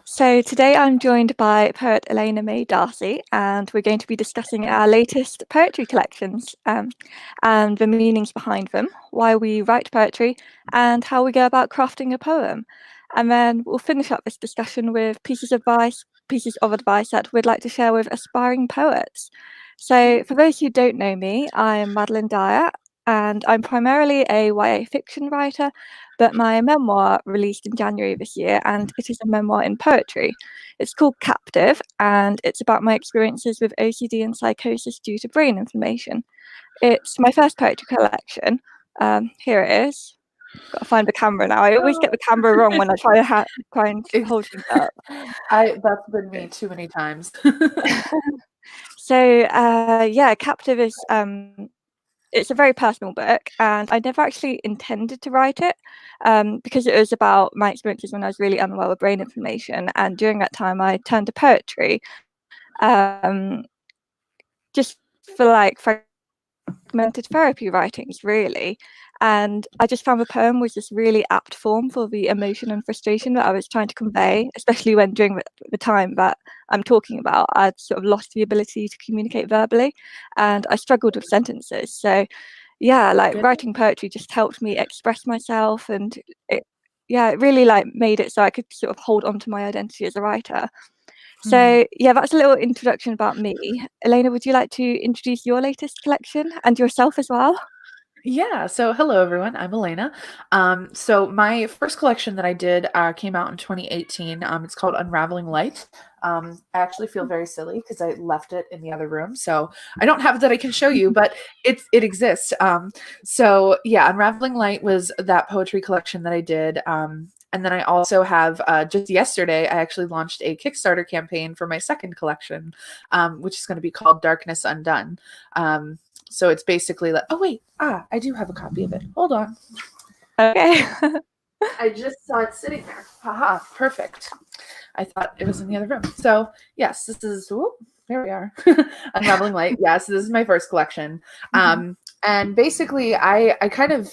So today I'm joined by poet Elayna Mae Darcy, and we're going to be discussing our latest poetry collections and the meanings behind them, why we write poetry, and how we go about crafting a poem. And then we'll finish up this discussion with pieces of advice that we'd like to share with aspiring poets. So for those who don't know me, I'm Madeline Dyer, and I'm primarily a YA fiction writer, but my memoir released in January this year, and it is a memoir in poetry. It's called Captive, and it's about my experiences with OCD and psychosis due to brain inflammation. It's my first poetry collection. Here it is. Got to find the camera now. I always get the camera wrong when I try and hold things up. That's been me too many times. So yeah, Captive is it's a very personal book, and I never actually intended to write it because it was about my experiences when I was really unwell with brain inflammation. And during that time, I turned to poetry, just for like fragmented therapy writings, really. And I just found the poem was this really apt form for the emotion and frustration that I was trying to convey, especially when during the time that I'm talking about, I'd sort of lost the ability to communicate verbally, and I struggled with sentences. So yeah, like writing poetry just helped me express myself, and it really like made it so I could sort of hold on to my identity as a writer. So yeah, that's a little introduction about me. Elayna, would you like to introduce your latest collection and yourself as well? Yeah. So hello, everyone. I'm Elayna. So my first collection that I did came out in 2018. It's called Unraveling Light. I actually feel very silly because I left it in the other room, so I don't have it that I can show you, but it exists. So yeah, Unraveling Light was that poetry collection that I did. And then I also have just yesterday, I actually launched a Kickstarter campaign for my second collection, which is going to be called Darkness Undone. So it's basically like, oh wait, I do have a copy of it. Hold on. Okay. I just saw it sitting there. Haha, perfect. I thought it was in the other room. So yes, this is, there we are. Unraveling Light. Yes, this is my first collection. And basically I kind of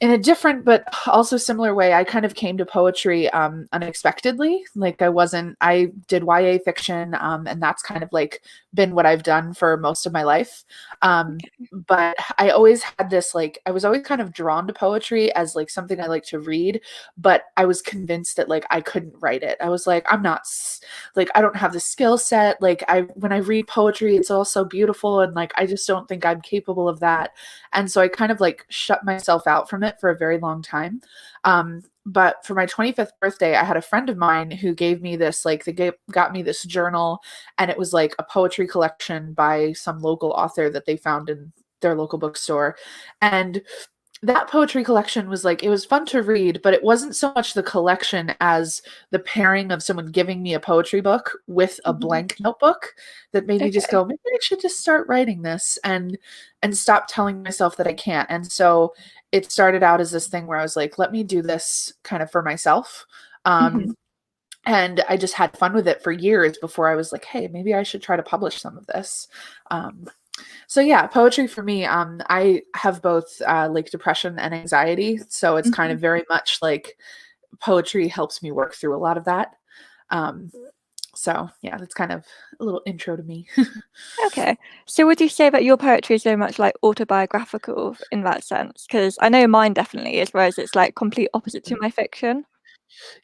in a different but also similar way, I kind of came to poetry unexpectedly. Like I did YA fiction, and that's kind of like been what I've done for most of my life. But I always had this, like, I was always kind of drawn to poetry as like something I like to read, but I was convinced that like I couldn't write it. I was like, I don't have the skill set. Like when I read poetry, it's all so beautiful, and like I just don't think I'm capable of that. And so I kind of like shut myself out from it for a very long time. But for my 25th birthday, I had a friend of mine who gave me this, got me this journal, and it was like a poetry collection by some local author that they found in their local bookstore. And that poetry collection was like, it was fun to read, but it wasn't so much the collection as the pairing of someone giving me a poetry book with a blank notebook that made me just go, maybe I should just start writing this and stop telling myself that I can't. And so it started out as this thing where I was like, let me do this kind of for myself. And I just had fun with it for years before I was like, hey, maybe I should try to publish some of this. So yeah, poetry for me, I have both like depression and anxiety. So it's kind of very much like poetry helps me work through a lot of that. So yeah, that's kind of a little intro to me. Okay. So would you say that your poetry is very much like autobiographical in that sense? Because I know mine definitely is, whereas it's like complete opposite to my fiction.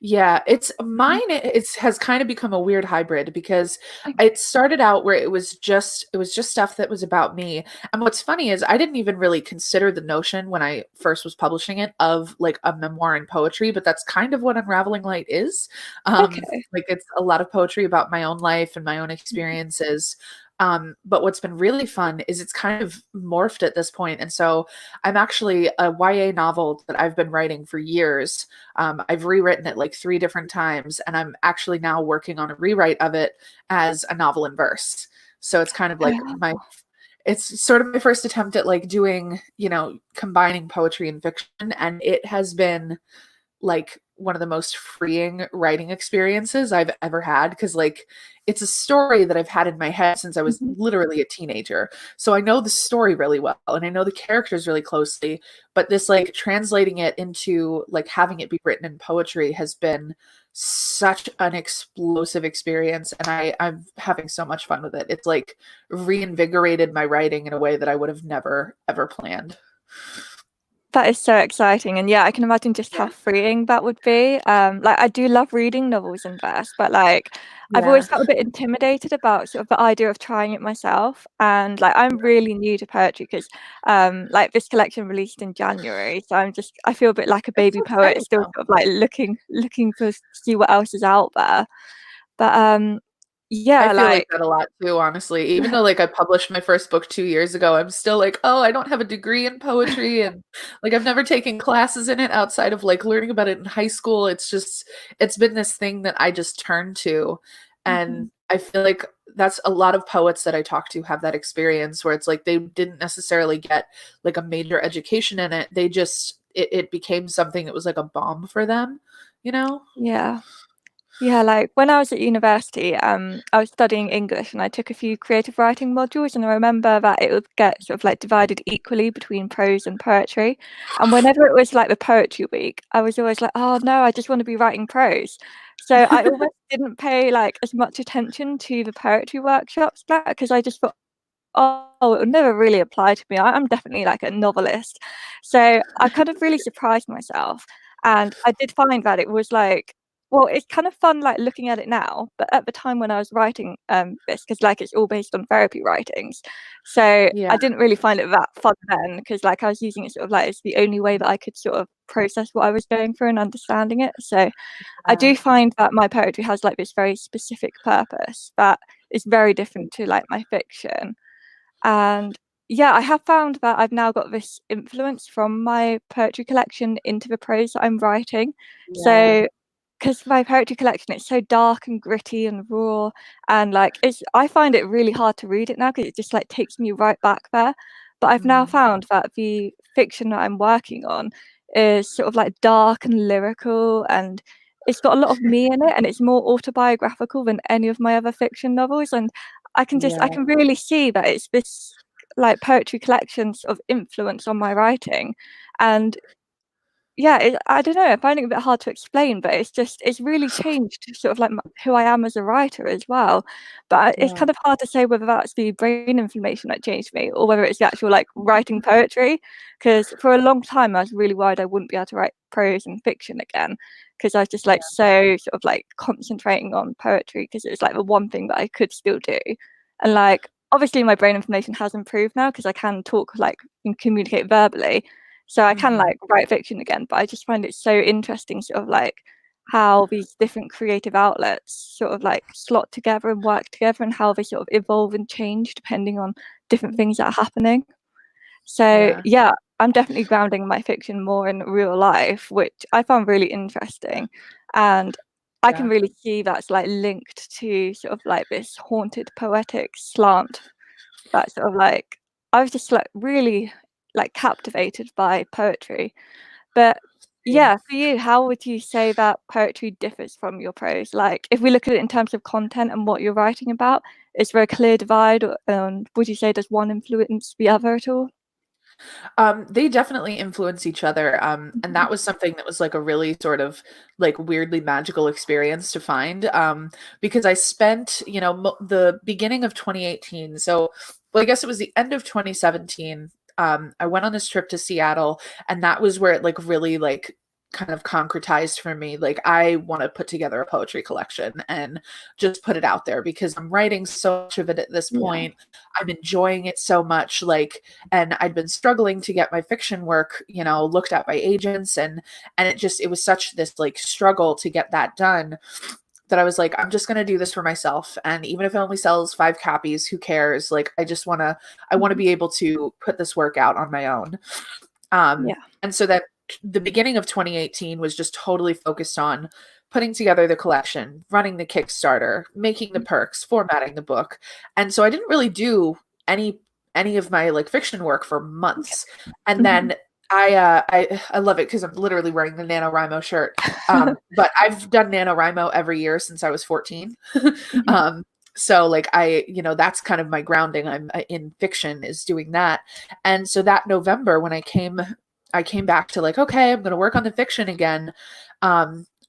Yeah, it's mine. It has kind of become a weird hybrid because it started out where it was just stuff that was about me. And what's funny is I didn't even really consider the notion when I first was publishing it of like a memoir in poetry, but that's kind of what Unraveling Light is. Like it's a lot of poetry about my own life and my own experiences. But what's been really fun is it's kind of morphed at this point. And so I'm actually a YA novel that I've been writing for years. I've rewritten it like 3 different times, and I'm actually now working on a rewrite of it as a novel in verse. So it's kind of like it's sort of my first attempt at like doing, combining poetry and fiction. And it has been like one of the most freeing writing experiences I've ever had, because like it's a story that I've had in my head since I was Mhm. literally a teenager. So I know the story really well and I know the characters really closely, but this like translating it into like having it be written in poetry has been such an explosive experience, and I'm having so much fun with it. It's like reinvigorated my writing in a way that I would have never ever planned. That is so exciting, and yeah, I can imagine just how Yeah. freeing that would be. Like I do love reading novels in verse, but like I've Yeah. always felt a bit intimidated about sort of the idea of trying it myself. And like I'm really new to poetry because like this collection released in January, so I feel a bit like a It's baby so poet, exciting still though. sort of like looking for see what else is out there. But I yeah, feel like like that a lot too, honestly. Even though like I published my first book 2 years ago, I'm still like, oh, I don't have a degree in poetry, and like I've never taken classes in it outside of like learning about it in high school. It's been this thing that I just turn to. Mhm. And I feel like that's a lot of poets that I talk to have that experience where it's like they didn't necessarily get like a major education in it. They just it became something that was like a balm for them, you know? Yeah. Yeah, like when I was at university, I was studying English and I took a few creative writing modules, and I remember that it would get sort of like divided equally between prose and poetry. And whenever it was like the poetry week, I was always like, oh no, I just want to be writing prose. So I almost didn't pay like as much attention to the poetry workshops because I just thought, oh, it would never really apply to me. I'm definitely like a novelist. So I kind of really surprised myself. And I did find that it was like, well, it's kind of fun like looking at it now, but at the time when I was writing this, because like it's all based on therapy writings. So Yeah. I didn't really find it that fun then, because like I was using it sort of like it's the only way that I could sort of process what I was going through and understanding it. So I Yeah. do find that my poetry has like this very specific purpose that is very different to like my fiction. And yeah, I have found that I've now got this influence from my poetry collection into the prose that I'm writing. Yeah. So, because my poetry collection, it's so dark and gritty and raw, and like I find it really hard to read it now because it just like takes me right back there. But I've now Mm. found that the fiction that I'm working on is sort of like dark and lyrical, and it's got a lot of me in it, and it's more autobiographical than any of my other fiction novels. And I Yeah. can really see that it's this like poetry collections of influence on my writing. And yeah, I don't know, I'm finding it a bit hard to explain, but it's really changed sort of like who I am as a writer as well. But it's Yeah. kind of hard to say whether that's the brain inflammation that changed me or whether it's the actual like writing poetry. Because for a long time, I was really worried I wouldn't be able to write prose and fiction again because I was just like so sort of like concentrating on poetry because it was like the one thing that I could still do. And like obviously my brain inflammation has improved now because I can talk like and communicate verbally, so I can Mhm. like write fiction again, but I just find it so interesting, sort of like how these different creative outlets sort of like slot together and work together and how they sort of evolve and change depending on different things that are happening. So Yeah. yeah, I'm definitely grounding my fiction more in real life, which I found really interesting. And I can Yeah. really see that's like linked to sort of like this haunted poetic slant that sort of like I was just like really like captivated by poetry. But Same. yeah, for you, how would you say that poetry differs from your prose? Like if we look at it in terms of content and what you're writing about, is there a clear divide or would you say does one influence the other at all? They definitely influence each other. And Mhm. that was something that was like a really sort of like weirdly magical experience to find. Because I spent, the beginning of 2018. So, well, I guess it was the end of 2017. I went on this trip to Seattle, and that was where it like really like kind of concretized for me. Like I want to put together a poetry collection and just put it out there because I'm writing so much of it at this Yeah. point. I'm enjoying it so much. Like, and I'd been struggling to get my fiction work, looked at by agents, and it was such this like struggle to get that done that I was like, I'm just going to do this for myself, and even if it only sells 5 copies, who cares? Like I want to Mhm. be able to put this work out on my own. Yeah. And so that the beginning of 2018 was just totally focused on putting together the collection, running the Kickstarter, making the perks, formatting the book. And so I didn't really do any any of my like fiction work for months. And Mhm. then I love it because I'm literally wearing the NaNoWriMo shirt. But I've done NaNoWriMo every year since I was 14. Mhm. um, so like that's kind of my grounding. I'm in fiction is doing that. And so that November when I came back to like, okay, I'm going to work on the fiction again.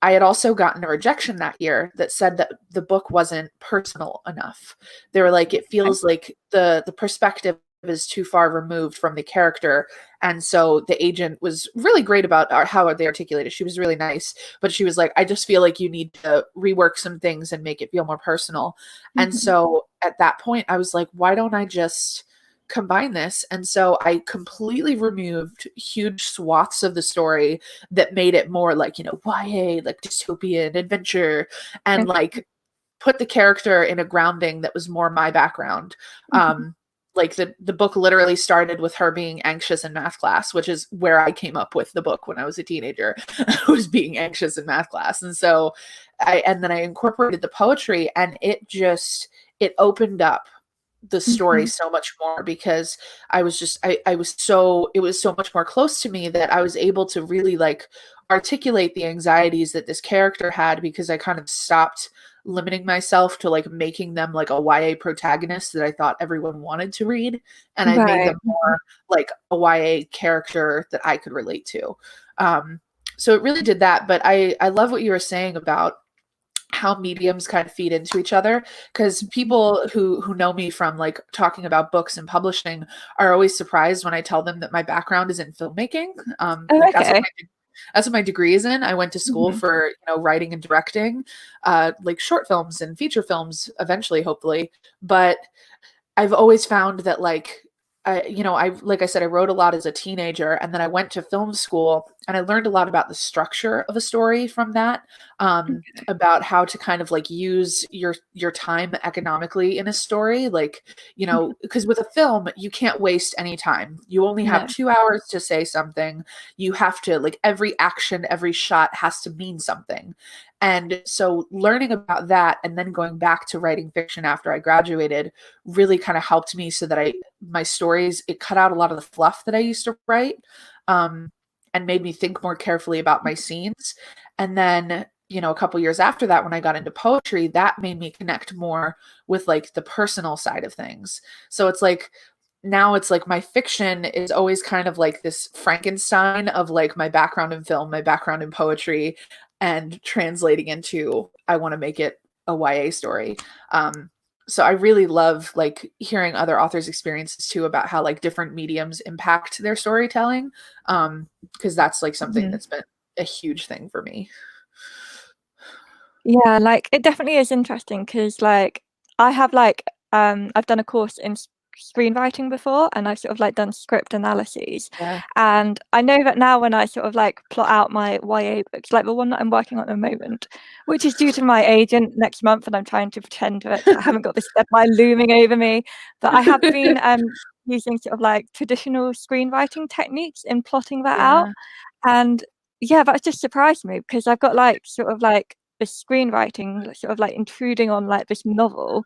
I had also gotten a rejection that year that said that the book wasn't personal enough. They were like, it feels like the perspective is too far removed from the character. And so the agent was really great about how they articulated. She was really nice, but she was like, I just feel like you need to rework some things and make it feel more personal. And Mhm. so at that point, I was like, why don't I just combine this? And so I completely removed huge swaths of the story that made it more like, YA, like dystopian adventure, and Okay. like put the character in a grounding that was more my background. Mhm. Like the book literally started with her being anxious in math class, which is where I came up with the book when I was a teenager. I was being anxious in math class. And so and then I incorporated the poetry, and it opened up the story Mhm. so much more because I was so it was so much more close to me that I was able to really like articulate the anxieties that this character had, because I kind of stopped limiting myself to like making them like a YA protagonist that I thought everyone wanted to read, and I made Right. them more like a YA character that I could relate to. So it really did that. But I love what you were saying about how mediums kind of feed into each other, because people who know me from like talking about books and publishing are always surprised when I tell them that my background is in filmmaking. Oh, Like okay. that's what my degree is in. I went to school Mhm. for writing and directing, like short films and feature films eventually, hopefully. But I've always found that I like I said, I wrote a lot as a teenager, and then I went to film school, and I learned a lot about the structure of a story from that, about how to kind of like use your time economically in a story, like Mhm. because with a film you can't waste any time. You only have No. 2 hours to say something. You have to like every action, every shot has to mean something. And so learning about that and then going back to writing fiction after I graduated really kind of helped me so that my stories, it cut out a lot of the fluff that I used to write, um, and made me think more carefully about my scenes. And then, a couple years after that, when I got into poetry, that made me connect more with like the personal side of things. So it's like now it's like my fiction is always kind of like this Frankenstein of like my background in film, my background in poetry, and translating into I want to make it a YA story. So I really love like hearing other authors' experiences too about how like different mediums impact their storytelling. Because that's like something Mhm. that's been a huge thing for me. Yeah, like it definitely is interesting because like I have like I've done a course in screenwriting before, and I've sort of like done script analyses, Yeah. and I know that now when I sort of like plot out my YA books, like the one that I'm working on at the moment, which is due to my agent next month, and I'm trying to pretend that I haven't got this deadline looming over me, but I have been using sort of like traditional screenwriting techniques in plotting that out. Yeah. And yeah, that just surprised me because I've got like sort of like this screenwriting like, sort of like intruding on like this novel,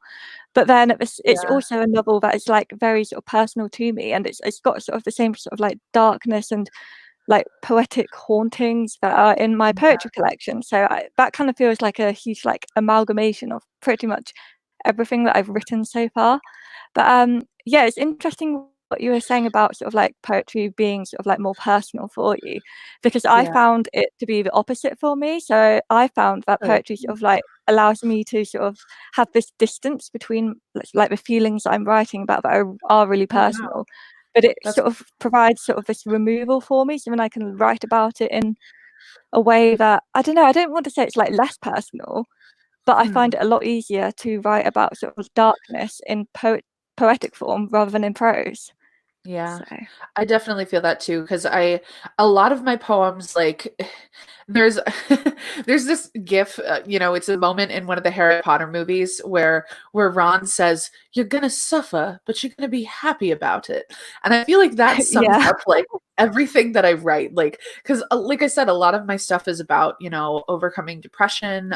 but then it's Yeah. also a novel that is like very sort of personal to me, and it's got sort of the same sort of like darkness and like poetic hauntings that are in my Yeah. poetry collection. So that kind of feels like a huge like amalgamation of pretty much everything that I've written so far. But yeah, it's interesting what you were saying about sort of like poetry being sort of like more personal for you, because I Yeah. found it to be the opposite for me. So I found that Oh, poetry sort of like allows me to sort of have this distance between like the feelings I'm writing about that are really oh wow. personal, but it That's sort of provides sort of this removal for me, so then I can write about it in a way that I don't know. I don't want to say it's like less personal, but I find hmm. it a lot easier to write about sort of darkness in poetic form rather than in prose. Yeah, So I definitely feel that too because a lot of my poems, like, there's, there's this gif, it's a moment in one of the Harry Potter movies where Ron says, "You're gonna suffer, but you're gonna be happy about it," and I feel like that sums yeah. up like everything that I write, like, because like I said, a lot of my stuff is about, overcoming depression.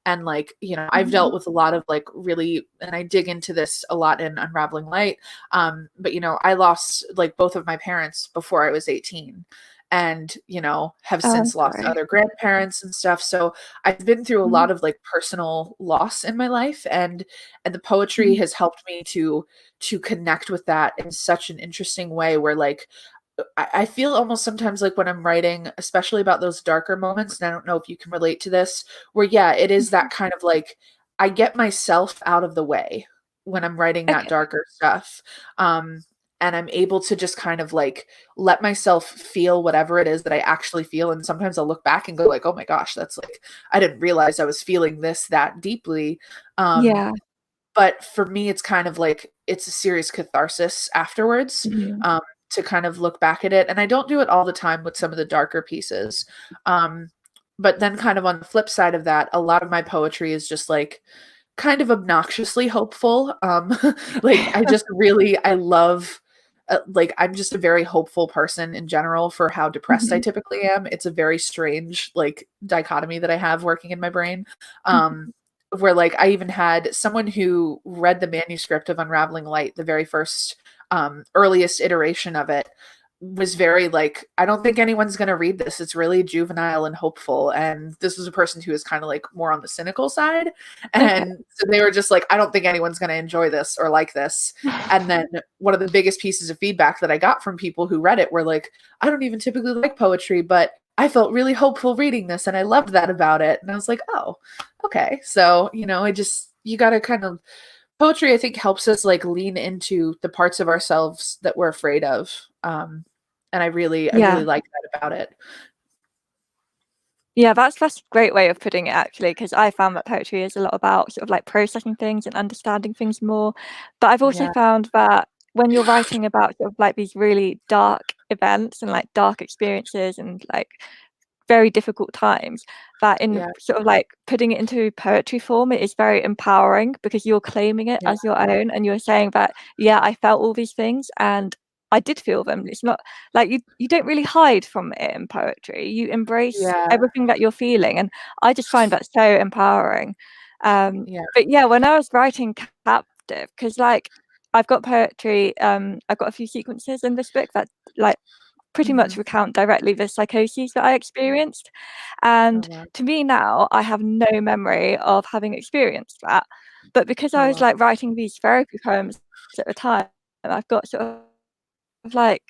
And like, I've dealt with a lot of like really, and I dig into this a lot in Unraveling Light. But I lost like both of my parents before I was 18, and have Oh, since lost sorry. other grandparents and stuff. So I've been through a Mhm, lot of like personal loss in my life, and the poetry mhm, has helped me to connect with that in such an interesting way, where like I feel almost sometimes like when I'm writing, especially about those darker moments, and I don't know if you can relate to this, where yeah, it is mhm. that kind of like I get myself out of the way when I'm writing that Okay. darker stuff. Um, and I'm able to just kind of like let myself feel whatever it is that I actually feel. And sometimes I'll look back and go like, oh my gosh, that's like I didn't realize I was feeling this that deeply. Um, Yeah. but for me, it's kind of like it's a serious catharsis afterwards, Mhm. um, to kind of look back at it. And I don't do it all the time with some of the darker pieces. Um, but then, kind of on the flip side of that, a lot of my poetry is just like kind of obnoxiously hopeful. Like I love. Like I'm just a very hopeful person in general for how depressed I Mhm, typically am. It's a very strange like dichotomy that I have working in my brain. mhm. Um, where like I even had someone who read the manuscript of Unraveling Light, the very first earliest iteration of it, was very like, I don't think anyone's going to read this. It's really juvenile and hopeful. And this was a person who was kind of like more on the cynical side. Okay. And so they were just like, I don't think anyone's going to enjoy this or like this. And then one of the biggest pieces of feedback that I got from people who read it were like, I don't even typically like poetry, but I felt really hopeful reading this and I loved that about it. And I was like, oh, okay. So, you got to kind of, poetry, I think, helps us like lean into the parts of ourselves that we're afraid of. And I really Yeah. like that about it. Yeah, that's a great way of putting it actually, because I found that poetry is a lot about sort of like processing things and understanding things more. But I've also Yeah. found that when you're writing about sort of like these really dark events and like dark experiences and like very difficult times, that in Yeah. sort of like putting it into poetry form, it is very empowering because you're claiming it Yeah. as your own and you're saying that, yeah, I felt all these things and I did feel them. It's not like you don't really hide from it in poetry. You embrace Yeah. everything that you're feeling. And I just find that so empowering. Yeah. But yeah, when I was writing Captive, because like I've got poetry, I've got a few sequences in this book that like pretty much Mhm. recount directly the psychoses that I experienced. Oh, And wow. to me now, I have no memory of having experienced that. But because Oh, I was wow. like writing these therapy poems at the time, I've got sort of like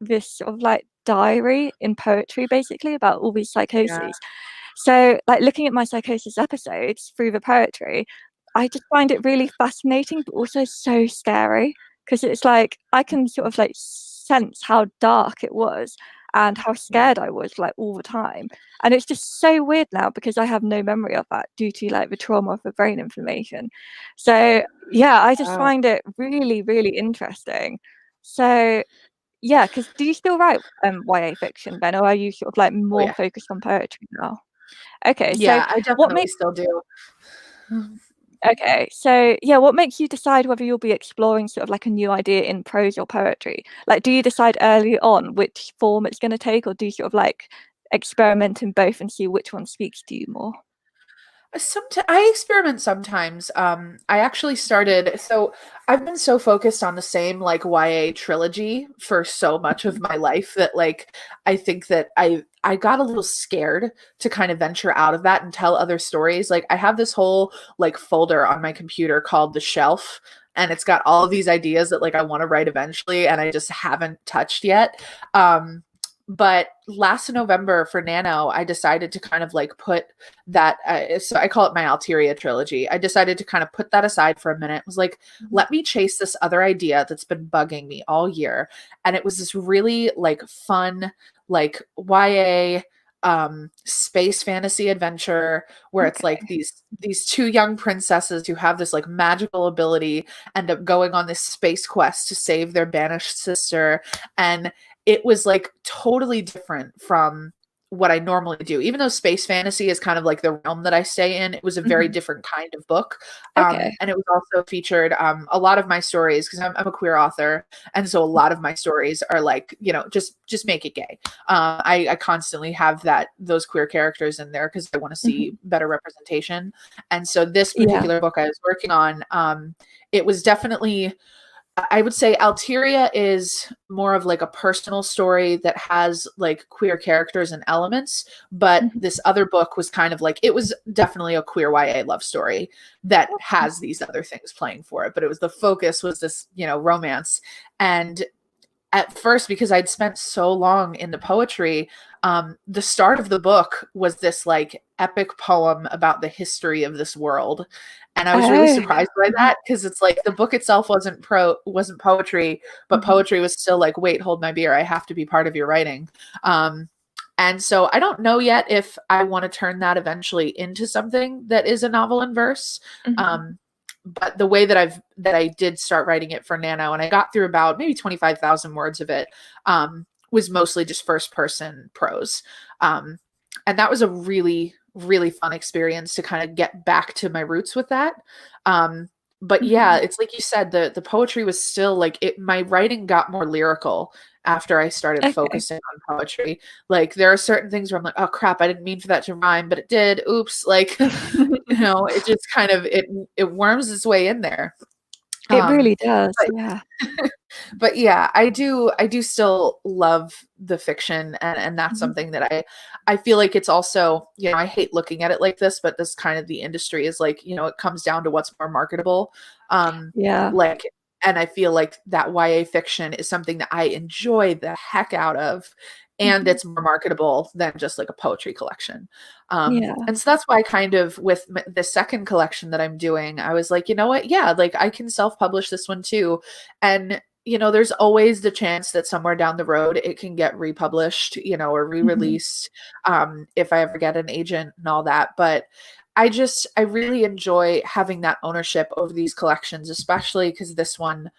this sort of like diary in poetry basically about all these Yeah. psychoses. So like looking at my psychosis episodes through the poetry, I just find it really fascinating but also so scary because it's like I can sort of like sense how dark it was and how Yeah. scared I was like all the time. And it's just so weird now because I have no memory of that due to like the trauma of the brain inflammation. So yeah, I just Wow. find it really, really interesting. So yeah, because do you still write, YA fiction then, or are you sort of, like, Oh, more yeah. focused on poetry now? Okay, so Yeah, I what definitely makes still do. okay, so, yeah, what makes you decide whether you'll be exploring sort of like a new idea in prose or poetry? Like, do you decide early on which form it's gonna take, or do you sort of, like, experiment in both and see which one speaks to you more? I experiment sometimes. I actually started, so I've been so focused on the same like YA trilogy for so much of my life that like I think that I got a little scared to kind of venture out of that and tell other stories. Like I have this whole like folder on my computer called the shelf, and it's got all of these ideas that like I want to write eventually and I just haven't touched yet. But last November for Nano, I decided to kind of like put that, so I call it my Alteria trilogy. I decided to kind of put that aside for a minute. It was like, Mhm. let me chase this other idea that's been bugging me all year. And it was this really like fun, like YA space fantasy adventure where it's like Okay. these two young princesses who have this like magical ability end up going on this space quest to save their banished sister. And it was like totally different from what I normally do. Even though space fantasy is kind of like the realm that I stay in, it was a very different kind of book. Okay. And it was also featured a lot of my stories, because I'm a queer author, and so a lot of my stories are like, you know, just make it gay. I constantly have those queer characters in there because I want to see better representation. And so this particular book I was working on, it was definitely, I would say Alteria is more of like a personal story that has like queer characters and elements, but this other book was kind of like, it was definitely a queer YA love story that has these other things playing for it, but the focus was this, you know, romance. And at first, because I'd spent so long in the poetry, the start of the book was this like epic poem about the history of this world. And I was really surprised by that, because it's like the book itself wasn't poetry, but poetry was still like, wait, hold my beer, I have to be part of your writing. And so I don't know yet if I want to turn that eventually into something that is a novel in verse. But the way that I did start writing it for Nano, and I got through about maybe 25,000 words of it, was mostly just first person prose. And that was a really, really fun experience to kind of get back to my roots with that. But yeah, it's like you said, the poetry was still like my writing got more lyrical after I started focusing on poetry. Like there are certain things where I'm like, oh crap, I didn't mean for that to rhyme, but it did. Oops. Like, you know, it just kind of, it worms its way in there. It really does. Yeah. But yeah, I do still love the fiction, and that's something that I feel like it's also, you know, I hate looking at it like this, but this kind of the industry is like, you know, it comes down to what's more marketable. Like, and I feel like that YA fiction is something that I enjoy the heck out of, and it's more marketable than just like a poetry collection. And so that's why kind of with the second collection that I'm doing, I was like, you know what? Yeah, like I can self-publish this one too. And you know, there's always the chance that somewhere down the road it can get republished, you know, or re-released, if I ever get an agent and all that. But I really enjoy having that ownership over these collections, especially because this one,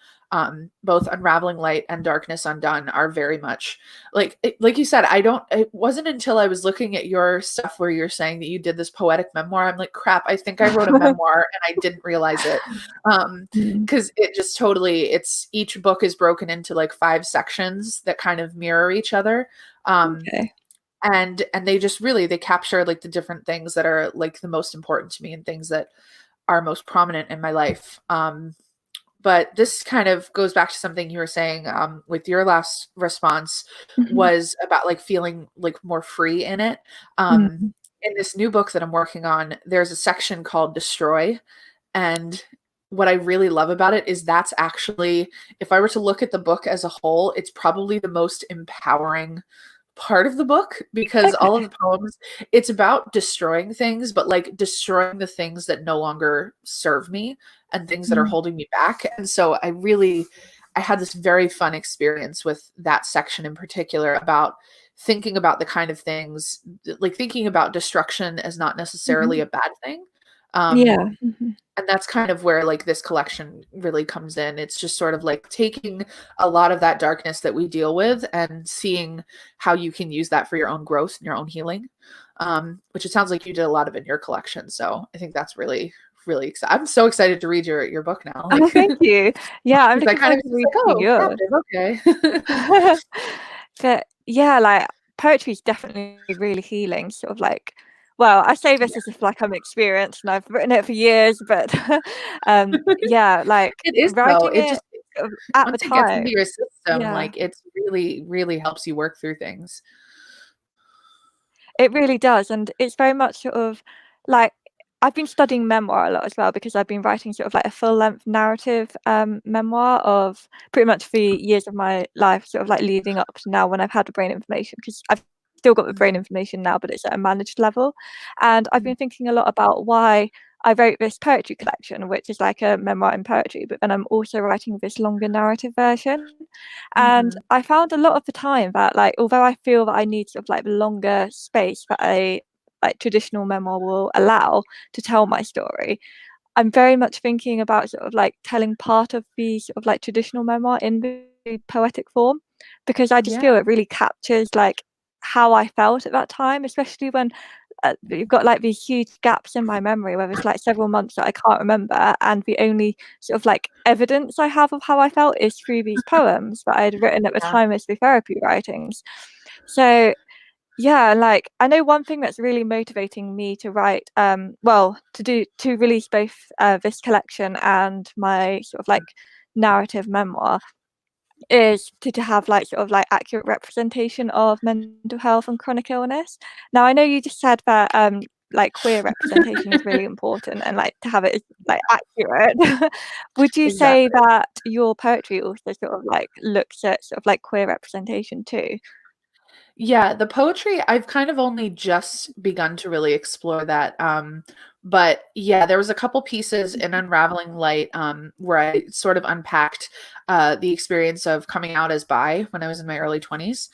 both Unraveling Light and Darkness Undone are very much like you said, it wasn't until I was looking at your stuff where you're saying that you did this poetic memoir, I'm like, crap, I think I wrote a memoir and I didn't realize it. Because it just totally, each book is broken into like 5 sections that kind of mirror each other. And they just really, they capture like the different things that are like the most important to me and things that are most prominent in my life. But this kind of goes back to something you were saying with your last response, was about like feeling like more free in it. In this new book that I'm working on, there's a section called Destroy. And what I really love about it is that's actually, if I were to look at the book as a whole, it's probably the most empowering part of the book, because all of the poems, it's about destroying things, but like destroying the things that no longer serve me and things that are holding me back. And so I had this very fun experience with that section in particular, about thinking about the kind of things, like thinking about destruction as not necessarily a bad thing. And that's kind of where like this collection really comes in. It's just sort of like taking a lot of that darkness that we deal with and seeing how you can use that for your own growth and your own healing. Which it sounds like you did a lot of in your collection. So I think that's really, really exciting. I'm so excited to read your book now. Like, oh, thank you. Yeah, I'm looking kind forward of to reading like, yours. okay. But yeah, like poetry is definitely really healing, sort of like, well, I say this as if like I'm experienced and I've written it for years, but yeah, like It is though. writing It it just, sort of at the once it gets into time. your system, Yeah, like it's really, really helps you work through things. it really does. And it's very much sort of like, I've been studying memoir a lot as well, because I've been writing sort of like a full length narrative memoir of pretty much for years of my life, sort of like leading up to now when I've had the brain information, because I've still got the brain information now, but it's at a managed level. And I've been thinking a lot about why I wrote this poetry collection, which is like a memoir in poetry, but then I'm also writing this longer narrative version. And I found a lot of the time that, like, although I feel that I need sort of like the longer space that a like traditional memoir will allow to tell my story, I'm very much thinking about sort of like telling part of the sort of like traditional memoir in the poetic form, because I just Yeah. feel it really captures like how I felt at that time, especially when you've got like these huge gaps in my memory where it's like several months that I can't remember, and the only sort of like evidence I have of how I felt is through these poems that I had written at the time as the therapy writings. So yeah, like I know one thing that's really motivating me to write, to release both this collection and my sort of like narrative memoir is to have like sort of like accurate representation of mental health and chronic illness. Now I know you just said that like queer representation is really important and like to have it like accurate. Would you say Exactly. that your poetry also sort of like looks at sort of like queer representation too? Yeah, the poetry, I've kind of only just begun to really explore that. But yeah, there was a couple pieces in Unraveling Light where I sort of unpacked the experience of coming out as bi when I was in my early 20s.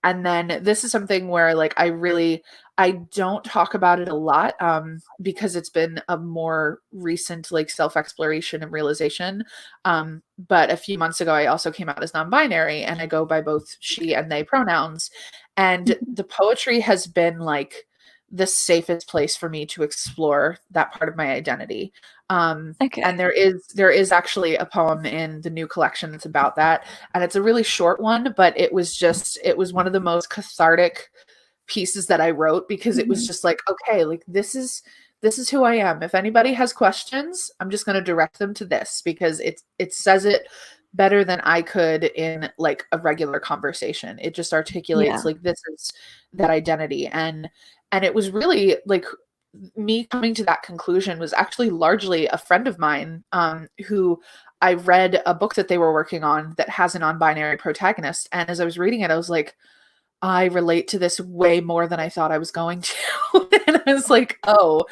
And then this is something where like I don't talk about it a lot because it's been a more recent like self-exploration and realization. But a few months ago, I also came out as non-binary and I go by both she and they pronouns. And the poetry has been like the safest place for me to explore that part of my identity. Okay. And there is actually a poem in the new collection that's about that. And it's a really short one, but it was one of the most cathartic pieces that I wrote because it was just like, okay, like this is who I am. If anybody has questions, I'm just going to direct them to this because it says it better than I could in like a regular conversation. It just articulates Yeah. like this is that identity. And it was really like me coming to that conclusion was actually largely a friend of mine who I read a book that they were working on that has a non-binary protagonist. And as I was reading it, I was like, I relate to this way more than I thought I was going to. And I was like, oh,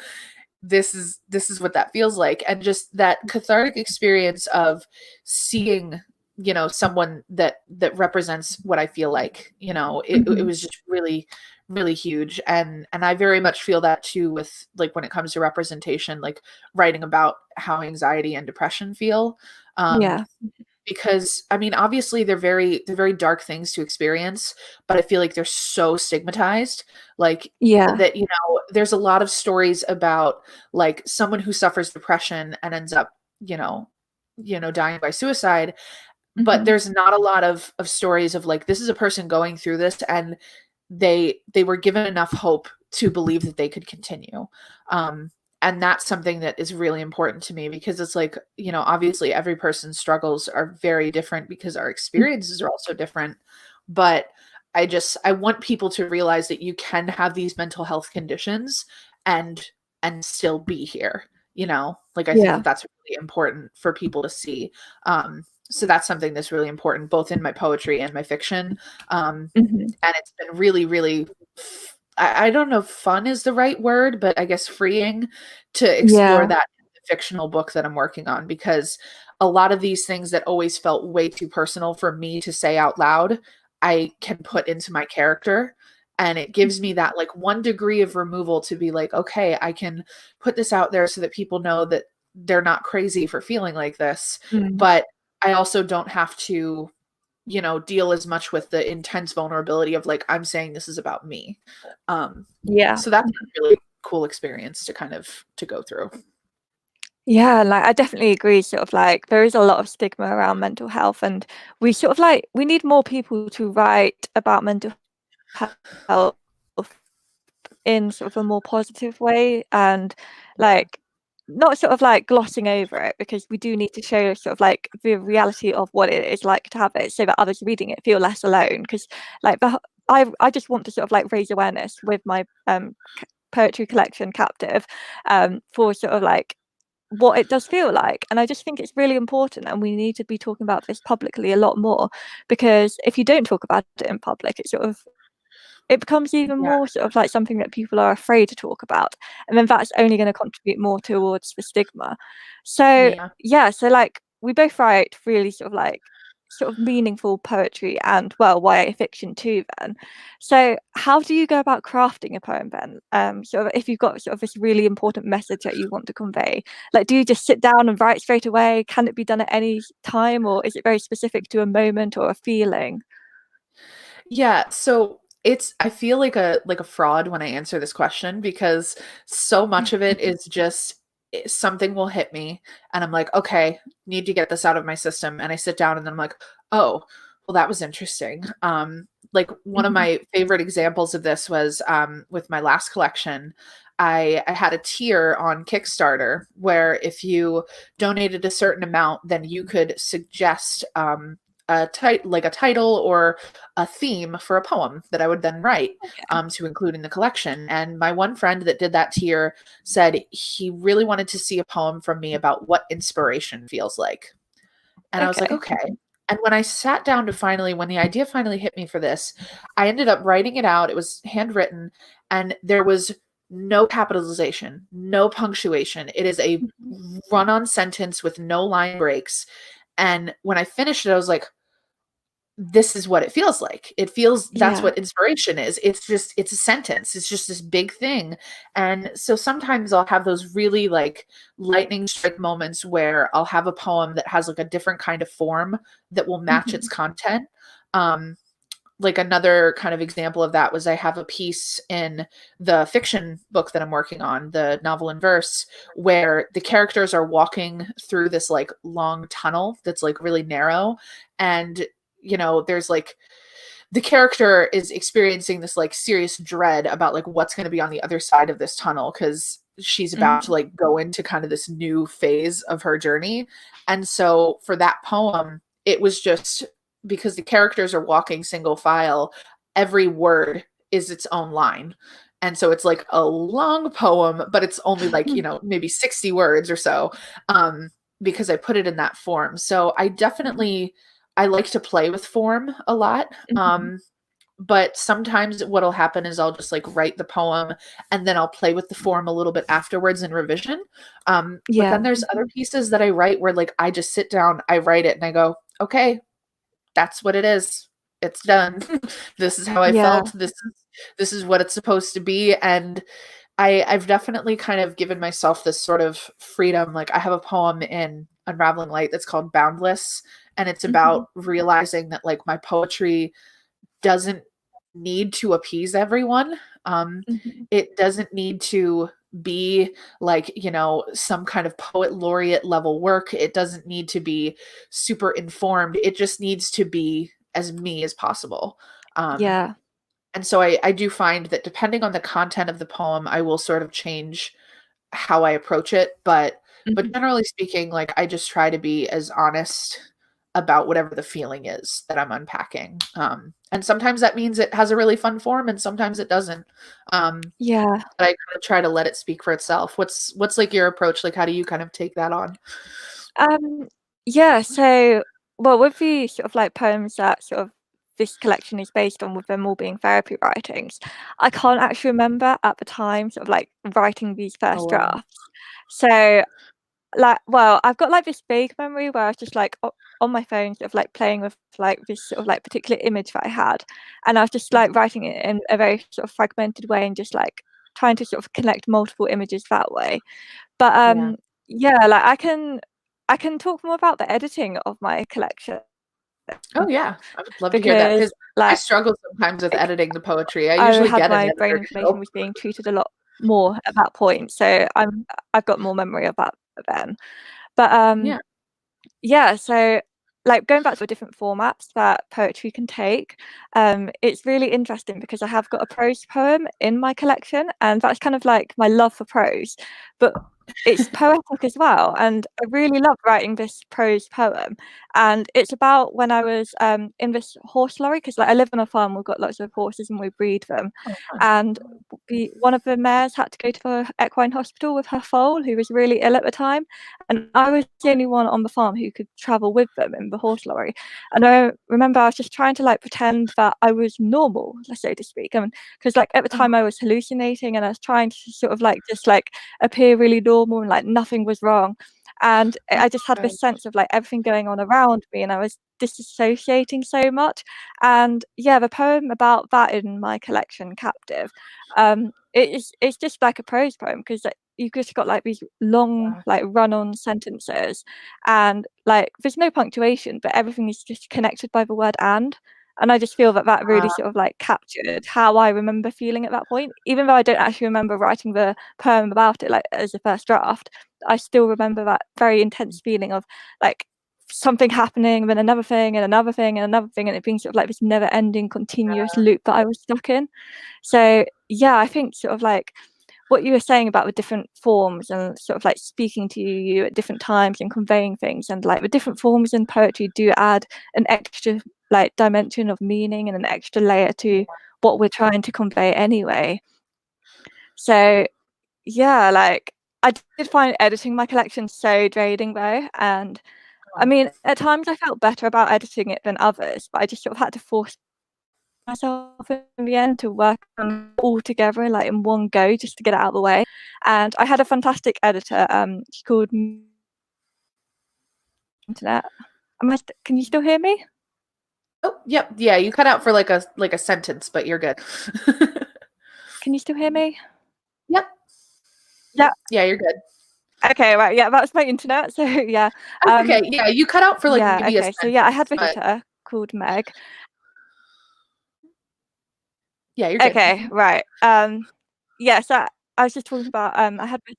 this is what that feels like. And just that cathartic experience of seeing, someone that represents what I feel like, it was just really, really huge. And I very much feel that too with like when it comes to representation, like writing about how anxiety and depression feel. Yeah. Because I mean, obviously they're very dark things to experience, but I feel like they're so stigmatized. Like Yeah. that, there's a lot of stories about like someone who suffers depression and ends up, dying by suicide. But there's not a lot of stories of like this is a person going through this and they were given enough hope to believe that they could continue. And that's something that is really important to me because it's like, obviously every person's struggles are very different because our experiences are also different. But I want people to realize that you can have these mental health conditions and still be here, like I think Yeah. that that's really important for people to see. So that's something that's really important both in my poetry and my fiction. And it's been really, really I don't know if fun is the right word, but I guess freeing to explore Yeah. that in the fictional book that I'm working on because a lot of these things that always felt way too personal for me to say out loud, I can put into my character. And it gives me that like 1 degree of removal to be like, okay, I can put this out there so that people know that they're not crazy for feeling like this. Mm. But I also don't have to deal as much with the intense vulnerability of like, I'm saying this is about me. Yeah. So that's a really cool experience to kind of to go through. Yeah, like I definitely agree. Sort of like there is a lot of stigma around mental health, and we sort of like we need more people to write about mental health in sort of a more positive way, and like not sort of like glossing over it because we do need to show sort of like the reality of what it is like to have it, so that others reading it feel less alone. Because like I just want to sort of like raise awareness with my poetry collection Captive for sort of like what it does feel like, and I just think it's really important and we need to be talking about this publicly a lot more, because if you don't talk about it in public it becomes even Yeah. more sort of like something that people are afraid to talk about, and then that's only going to contribute more towards the stigma. So Yeah. yeah, so like we both write really sort of meaningful poetry and well YA fiction too then. So how do you go about crafting a poem then, sort of if you've got sort of this really important message that you want to convey? Like, do you just sit down and write straight away? Can it be done at any time, or is it very specific to a moment or a feeling? Yeah. So I feel like a fraud when I answer this question, because so much of it is just something will hit me and I'm like, okay, need to get this out of my system. And I sit down and then I'm like, oh, well, that was interesting. Like one of my favorite examples of this was with my last collection. I had a tier on Kickstarter where if you donated a certain amount, then you could suggest a title or a theme for a poem that I would then write to include in the collection. And my one friend that did that tier said he really wanted to see a poem from me about what inspiration feels like. And I was like, okay. And when I sat down to when the idea finally hit me for this, I ended up writing it out. It was handwritten and there was no capitalization, no punctuation. It is a run-on sentence with no line breaks. And when I finished it, I was like, this is what it feels like. It feels that's what inspiration is. It's a sentence. It's just this big thing. And so sometimes I'll have those really like lightning strike moments where I'll have a poem that has like a different kind of form that will match its content. Like another kind of example of that was I have a piece in the fiction book that I'm working on, the novel in verse, where the characters are walking through this like long tunnel that's like really narrow. And, you know, there's like the character is experiencing this like serious dread about like what's going to be on the other side of this tunnel because she's about to like go into kind of this new phase of her journey. And so for that poem, it was just because the characters are walking single file, every word is its own line. And so it's like a long poem, but it's only like, you know, maybe 60 words or so, because I put it in that form. So I like to play with form a lot. But sometimes what'll happen is I'll just like write the poem and then I'll play with the form a little bit afterwards in revision. But then there's other pieces that I write where like I just sit down, I write it and I go, okay, that's what it is. It's done. This is how I felt. This is what it's supposed to be. And I've definitely kind of given myself this sort of freedom. Like I have a poem in Unraveling Light that's called Boundless. And it's about realizing that like my poetry doesn't need to appease everyone. It doesn't need to be like, you know, some kind of poet laureate level work. It doesn't need to be super informed. It just needs to be as me as possible. And so I do find that depending on the content of the poem, I will sort of change how I approach it. But generally speaking, like I just try to be as honest about whatever the feeling is that I'm unpacking. And sometimes that means it has a really fun form and sometimes it doesn't. But I kind of try to let it speak for itself. What's like your approach? Like, how do you kind of take that on? So, well, with the sort of like poems that sort of this collection is based on, with them all being therapy writings, I can't actually remember at the time sort of like writing these first drafts. So like, well, I've got like this vague memory where I was just like on my phone sort of like playing with like this sort of like particular image that I had, and I was just like writing it in a very sort of fragmented way and just like trying to sort of connect multiple images that way. But like I can talk more about the editing of my collection. Oh yeah, I would love to hear that because like, I struggle sometimes with editing the poetry. I I usually had get an my editor brain to information help. was being treated a lot more at that point, so I've got more memory of that then. But so like going back to the different formats that poetry can take, it's really interesting because I have got a prose poem in my collection, and that's kind of like my love for prose, but it's poetic as well, and I really love writing this prose poem. And it's about when I was in this horse lorry, because like I live on a farm, we've got lots of horses and we breed them, and one of the mares had to go to the equine hospital with her foal, who was really ill at the time, and I was the only one on the farm who could travel with them in the horse lorry. And I remember I was just trying to like pretend that I was normal, so to speak, because like at the time I was hallucinating and I was trying to sort of like just like appear really normal and like nothing was wrong. And I just had this sense of like everything going on around me, and I was disassociating so much. And the poem about that in my collection, Captive, it's just like a prose poem, because like, you've just got like these long like run-on sentences, and like there's no punctuation, but everything is just connected by the word and And I just feel that really sort of like captured how I remember feeling at that point. Even though I don't actually remember writing the poem about it, like as a first draft, I still remember that very intense feeling of like something happening, then another thing and another thing and another thing, and it being sort of like this never ending continuous loop that I was stuck in. So yeah, I think sort of like what you were saying about the different forms and sort of like speaking to you at different times and conveying things, and like the different forms in poetry do add an extra like dimension of meaning and an extra layer to what we're trying to convey anyway. So yeah, like I did find editing my collection so draining though, and I mean at times I felt better about editing it than others, but I just sort of had to force myself in the end to work on all together like in one go just to get it out of the way. And I had a fantastic editor, she called internet. Can you still hear me? Oh, yep. Yeah, you cut out for like a sentence, but you're good. Can you still hear me? Yep. Yeah. Yeah, you're good. Okay, right. Yeah, that's my internet. So yeah. Okay, yeah, you cut out for like yeah, maybe okay. a So yeah, I had sentence, the editor called Meg. Yeah, you're good. Okay, right. Yeah, so I was just talking about I had this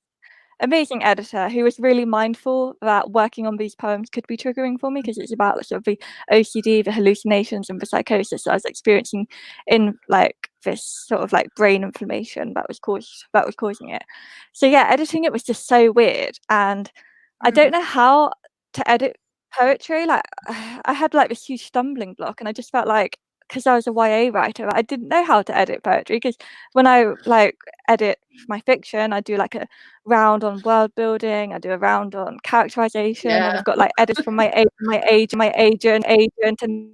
amazing editor who was really mindful that working on these poems could be triggering for me because it's about sort of the OCD, the hallucinations, and the psychosis that I was experiencing in like this sort of like brain inflammation that was causing it. So yeah, editing it was just so weird, and I don't know how to edit poetry. Like I had like this huge stumbling block, and I just felt like because I was a YA writer, I didn't know how to edit poetry because when I like edit my fiction, I do like a round on world building, I do a round on characterization, and Yeah. I've got like edits from my agent, and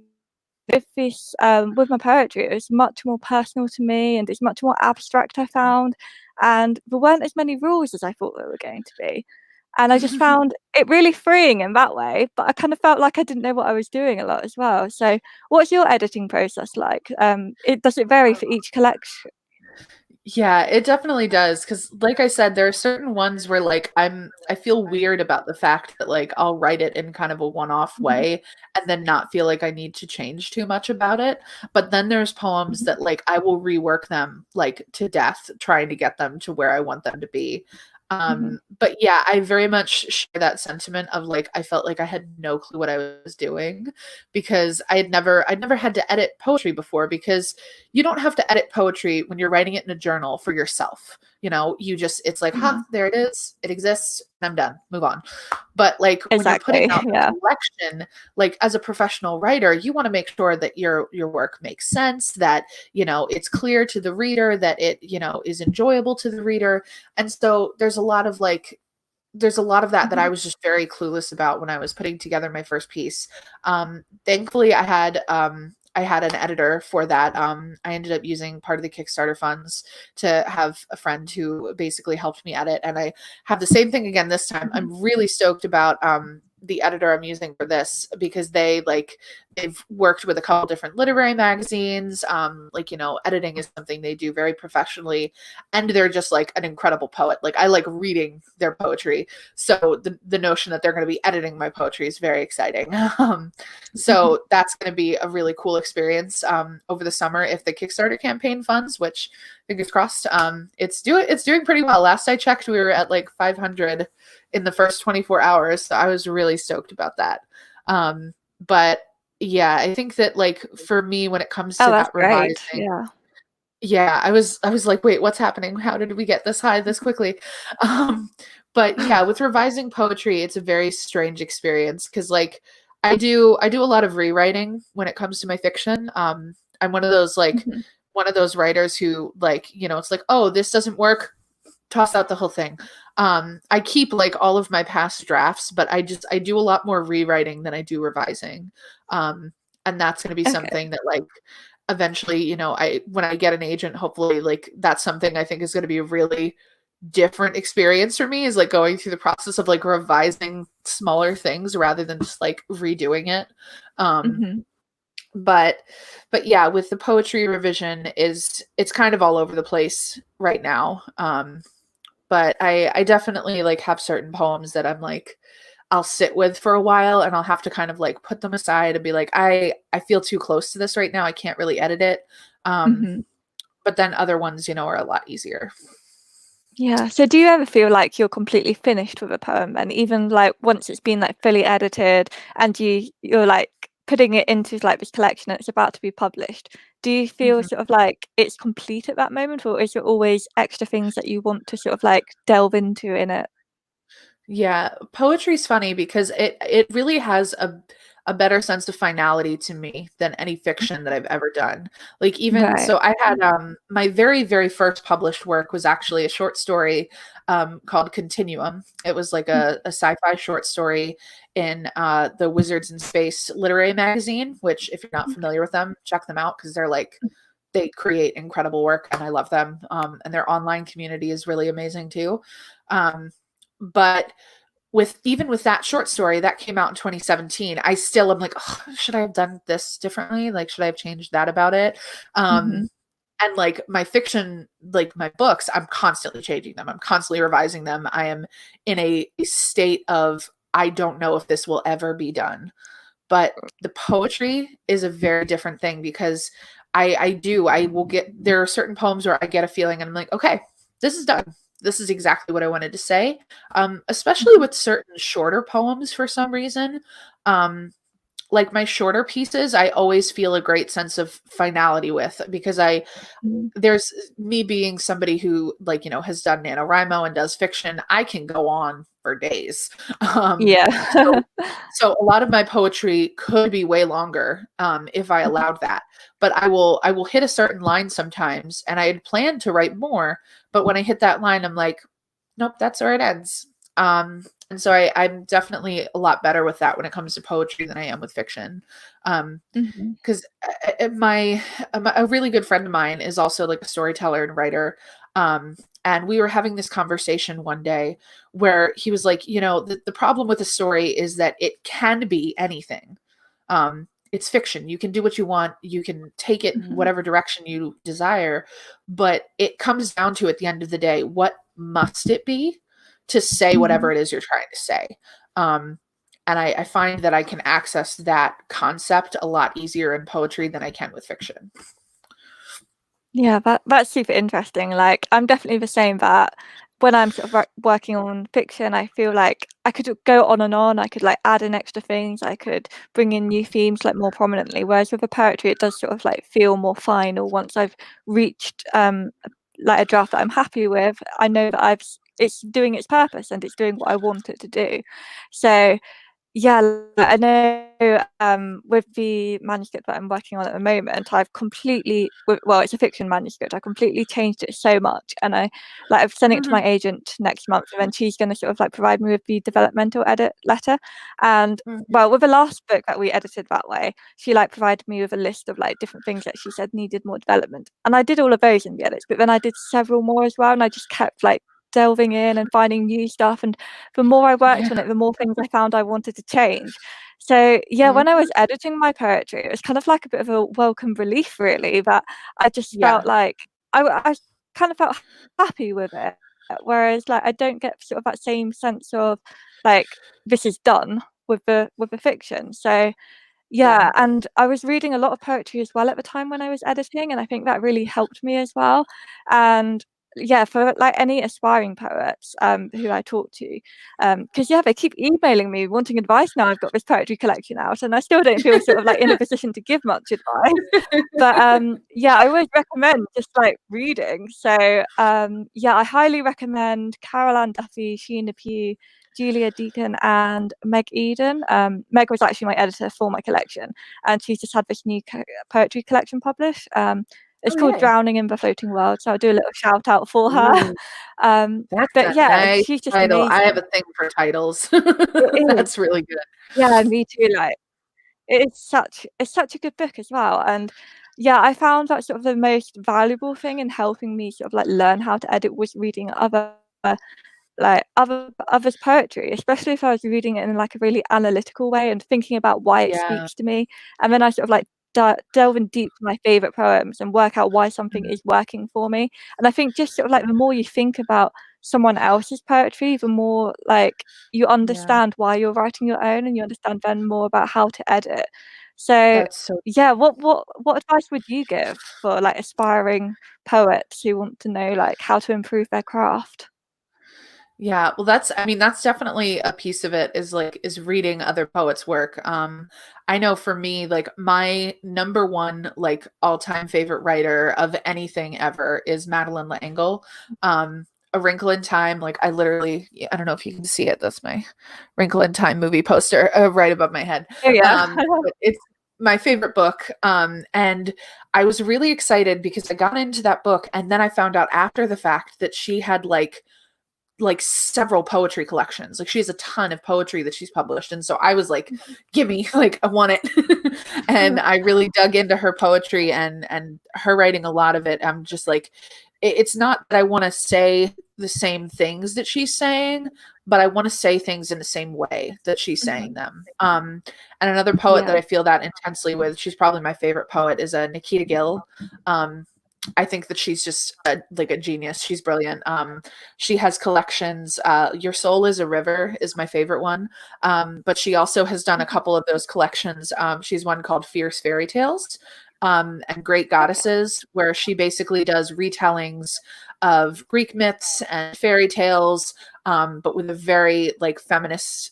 with my poetry, it's much more personal to me and it's much more abstract, I found, and there weren't as many rules as I thought there were going to be. And I just found it really freeing in that way, but I kind of felt like I didn't know what I was doing a lot as well. So what's your editing process like? Does it vary for each collection? Yeah, it definitely does. Because, like I said, there are certain ones where like I feel weird about the fact that like I'll write it in kind of a one-off Mhm, way and then not feel like I need to change too much about it. But then there's poems mhm, that like I will rework them like to death, trying to get them to where I want them to be. mhm, But yeah, I very much share that sentiment of like I felt like I had no clue what I was doing because I'd never had to edit poetry before because you don't have to edit poetry when you're writing it in a journal for yourself. You know, it's like, ha, mhm. there it is. It exists. I'm done. Move on. But like when you're putting Exactly. out a Yeah. collection, like as a professional writer, you want to make sure that your work makes sense, that, you know, it's clear to the reader, that it, you know, is enjoyable to the reader. And so there's a lot of that I Mhm, was just very clueless about when I was putting together my first piece. Thankfully, I had an editor for that. I ended up using part of the Kickstarter funds to have a friend who basically helped me edit, and I have the same thing again this time. mhm. I'm really stoked about the editor I'm using for this because they've worked with a couple different literary magazines. Like, you know, editing is something they do very professionally, and they're just like an incredible poet. Like I like reading their poetry, so the notion that they're going to be editing my poetry is very exciting. Mhm. So that's going to be a really cool experience over the summer if the Kickstarter campaign funds, which fingers crossed. It's doing pretty well. Last I checked, we were at like 500 in the first 24 hours. So I was really stoked about that. But yeah, I think that like for me, when it comes Oh, to that's that great. revising, Yeah. yeah, I was like, wait, what's happening? How did we get this high this quickly? Um, but yeah, with revising poetry, it's a very strange experience because like I do a lot of rewriting when it comes to my fiction. I'm Mhm, one of those writers who like, you know, it's like, oh, this doesn't work, toss out the whole thing. I keep like all of my past drafts, but I do a lot more rewriting than I do revising. And that's going to be okay. something that like eventually, you know, I when I get an agent, hopefully like that's something I think is going to be a really different experience for me, is like going through the process of like revising smaller things rather than just like redoing it. Um Mhm. but but yeah, with the poetry revision, is it's kind of all over the place right now. But I definitely like have certain poems that I'm like I'll sit with for a while, and I'll have to kind of like put them aside and be like, I feel too close to this right now. I can't really edit it. But then other ones, are a lot easier. Yeah. So do you ever feel like you're completely finished with a poem, and even like once it's been like fully edited and you're like putting it into like this collection and it's about to be published, do you feel sort of like it's complete at that moment, or is there always extra things that you want to sort of like delve into in it? Yeah, poetry's funny because it really has a better sense of finality to me than any fiction that I've ever done. Like even Right. so I had my very, very first published work was actually a short story called Continuum. It was like a sci-fi short story in the Wizards in Space literary magazine, which if you're not familiar with them, check them out because they create incredible work and I love them. And their online community is really amazing too. But even with that short story that came out in 2017, I still am like, oh, should I have done this differently? Like, should I have changed that about it? And like my fiction, like my books, I'm constantly changing them. I'm constantly revising them. I am in a state of, I don't know if this will ever be done. But the poetry is a very different thing because I will get, there are certain poems where I get a feeling and I'm like, okay, this is done. This is exactly what I wanted to say. Especially with certain shorter poems for some reason. Like my shorter pieces, I always feel a great sense of finality with because there's me being somebody who like, has done NaNoWriMo and does fiction. I can go on for days. Yeah. So a lot of my poetry could be way longer if I allowed that. But I will hit a certain line sometimes, and I had planned to write more, but when I hit that line, I'm like, nope, that's where it ends. And so I'm definitely a lot better with that when it comes to poetry than I am with fiction. Because a really good friend of mine is also like a storyteller and writer. And we were having this conversation one day where he was like, the problem with a story is that it can be anything. It's fiction. You can do what you want. You can take it in whatever direction you desire, but it comes down to, at the end of the day, what must it be to say whatever it is you're trying to say. And I find that I can access that concept a lot easier in poetry than I can with fiction. Yeah, that's super interesting. Like, I'm definitely the same, that when I'm sort of working on fiction, I feel like I could go on and on. I could like add in extra things. I could bring in new themes like more prominently. Whereas with the poetry, it does sort of like feel more final. Once I've reached like a draft that I'm happy with, I know that it's doing its purpose and it's doing what I want it to do. So yeah, I know with the manuscript that I'm working on at the moment, I've completely, well, it's a fiction manuscript. I completely changed it so much, and I've sent it to my agent next month, and then she's going to sort of like provide me with the developmental edit letter. And well, with the last book that we edited that way, she like provided me with a list of like different things that she said needed more development, and I did all of those in the edits, but then I did several more as well, and I just kept like delving in and finding new stuff, and the more I worked on it, the more things I found I wanted to change. So yeah, when I was editing my poetry, it was kind of like a bit of a welcome relief, really, that I just felt like I kind of felt happy with it, whereas like I don't get sort of that same sense of like this is done with the fiction. So yeah, and I was reading a lot of poetry as well at the time when I was editing, and I think that really helped me as well. And yeah, for like any aspiring poets who I talk to, because yeah, they keep emailing me wanting advice now I've got this poetry collection out, and I still don't feel sort of like in a position to give much advice. But yeah, I always recommend just like reading. So yeah, I highly recommend Caroline Duffy, Sheenagh, Pugh, Julia Deakin, and Meg Eden. Meg was actually my editor for my collection, and she's just had this new poetry collection published. It's called Drowning in the Floating World, so I'll do a little shout out for her. That's But a yeah, nice she's just title. amazing. I have a thing for titles. It is. That's really good. Yeah, me too. Like, it's such a good book as well. And yeah, I found that sort of the most valuable thing in helping me sort of like learn how to edit was reading others' poetry, especially if I was reading it in like a really analytical way and thinking about why it Yeah. speaks to me, and then I sort of like delve in deep to my favorite poems and work out why something is working for me. And I think just sort of like the more you think about someone else's poetry, the more like you understand why you're writing your own, and you understand then more about how to edit. So That's so yeah, what advice would you give for like aspiring poets who want to know like how to improve their craft? Yeah, well that's I mean that's definitely a piece of it is reading other poets' work. I know for me like my number one like all-time favorite writer of anything ever is Madeline Dyer. A Wrinkle in Time, like I literally I don't know if you can see it. That's my Wrinkle in Time movie poster right above my head. Oh yeah. But it's my favorite book. And I was really excited because I got into that book and then I found out after the fact that she had like several poetry collections. Like she has a ton of poetry that she's published. And so I was like, give me, like I want it. And I really dug into her poetry and her writing a lot of it. I'm just like, it's not that I want to say the same things that she's saying, but I want to say things in the same way that she's saying them. And another poet that I feel that intensely with, she's probably my favorite poet, is Nikita Gill. I think that she's just like a genius. She's brilliant. She has collections. Your Soul is a River is my favorite one. But she also has done a couple of those collections. She's one called Fierce Fairy Tales and Great Goddesses, where she basically does retellings of Greek myths and fairy tales, but with a very like feminist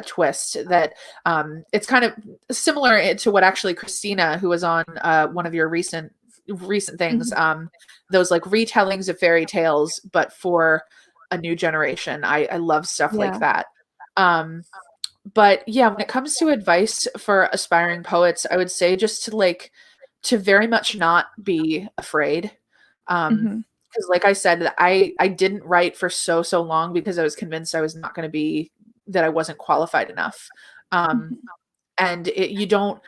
twist that it's kind of similar to what actually Christina, who was on one of your recent things, those like retellings of fairy tales but for a new generation. I love stuff like that. But yeah, when it comes to advice for aspiring poets, I would say just to very much not be afraid. Because like I said, I didn't write for so long because I was convinced I was not going to be, that I wasn't qualified enough. And you don't,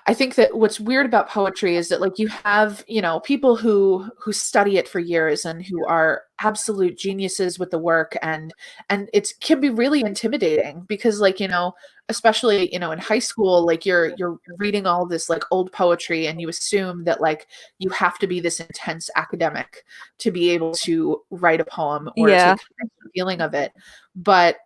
I think that what's weird about poetry is that like you have, you know, people who study it for years and who are absolute geniuses with the work, and it can be really intimidating because like, you know, especially, you know, in high school, like you're reading all this like old poetry and you assume that like you have to be this intense academic to be able to write a poem or to connect the feeling of it. But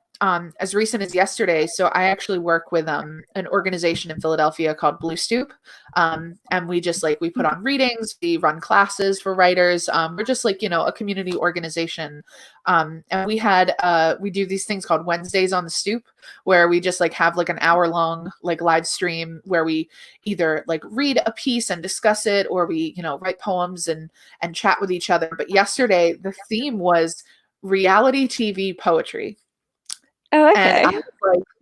as recent as yesterday, so I actually work with an organization in Philadelphia called Blue Stoop, and we just like we put on readings, we run classes for writers. We're just like, you know, a community organization, and we do these things called Wednesdays on the Stoop, where we just like have like an hour-long like live stream where we either like read a piece and discuss it, or we, you know, write poems and chat with each other. But yesterday the theme was reality TV poetry. Oh, And okay.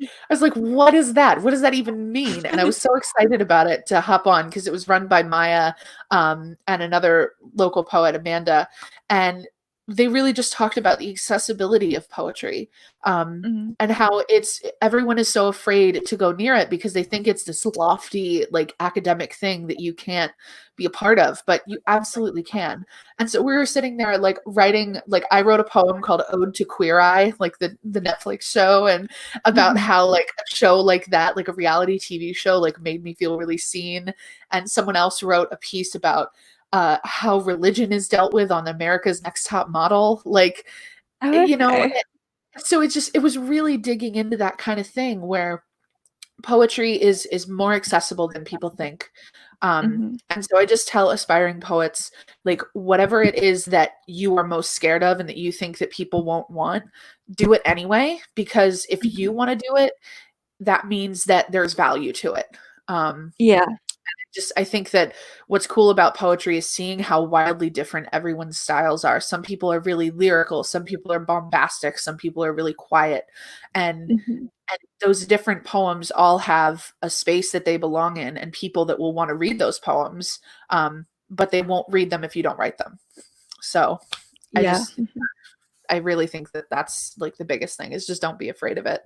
I was like, what is that? What does that even mean? And I was so excited about it to hop on because it was run by Maya and another local poet, Amanda. And they really just talked about the accessibility of poetry, and how everyone is so afraid to go near it because they think it's this lofty, like academic thing that you can't be a part of, but you absolutely can. And so we were sitting there like writing, like I wrote a poem called Ode to Queer Eye, like the Netflix show, and about how like a show like that, like a reality TV show, like made me feel really seen. And someone else wrote a piece about how religion is dealt with on America's Next Top Model. Like, Oh, you know, okay. so it was really digging into that kind of thing where poetry is more accessible than people think. And so I just tell aspiring poets, like, whatever it is that you are most scared of and that you think that people won't want, do it anyway, because if you want to do it, that means that there's value to it. Yeah. I think that what's cool about poetry is seeing how wildly different everyone's styles are. Some people are really lyrical, some people are bombastic, some people are really quiet. And those different poems all have a space that they belong in and people that will want to read those poems. But they won't read them if you don't write them. So Yeah. I really think that that's like the biggest thing, is just don't be afraid of it.